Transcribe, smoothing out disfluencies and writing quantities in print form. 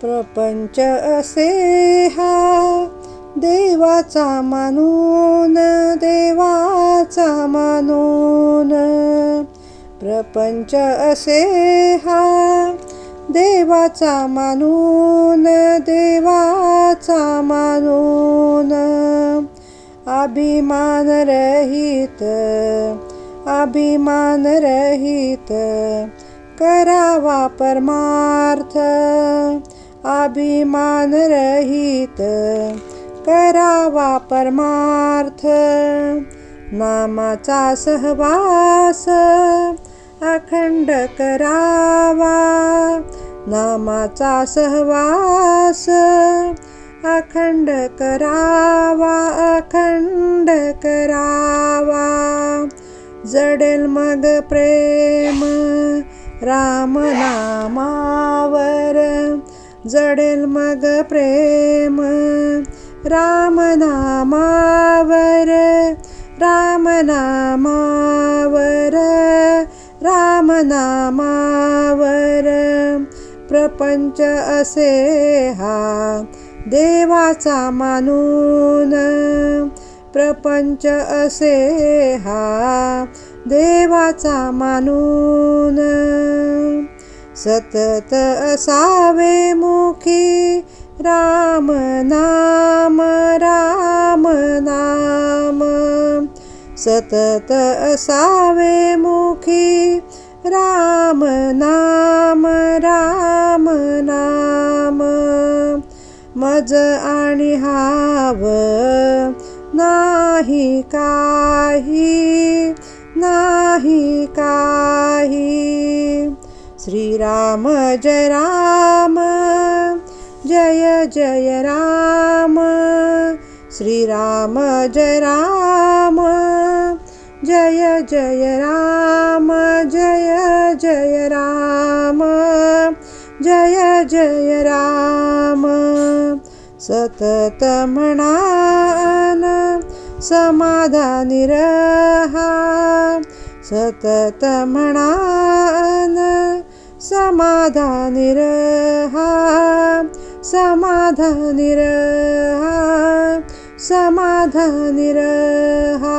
प्रपंच असे हा देवाचा मानून, देवाचा मानून. प्रपंच असे हा देवाचा मानून, देवाचा मानून. अभिमान रहित, अभिमान रहित करावा परमार्थ. अभिमान रहित करावा परमार्थ. नामाचा सहवास अखंड करावा, नामाचा सहवास अखंड करावा, अखंड करावा. जडेल मग प्रेम राम नामावर, जडेल मग प्रेम राम नामावर, राम नामावर, राम नामावर. प्रपंच असे हा देवाचा मानून, प्रपंच असे हा देवाचा मानून. सतत असावे मुखी राम नाम, राम नाम. सतत असावे मुखी राम नाम, राम नाम. मज आणि हाव नाही काही, नाही काही. श्रीराम जय राम, जय जय राम. श्रीराम जय राम, जय जय राम, जय जय राम, जय जय राम. सतत म्हणान समाधानी रहा, सतत म्हणान समाधानी रहा, समाधानी रहा, समाधानी रहा.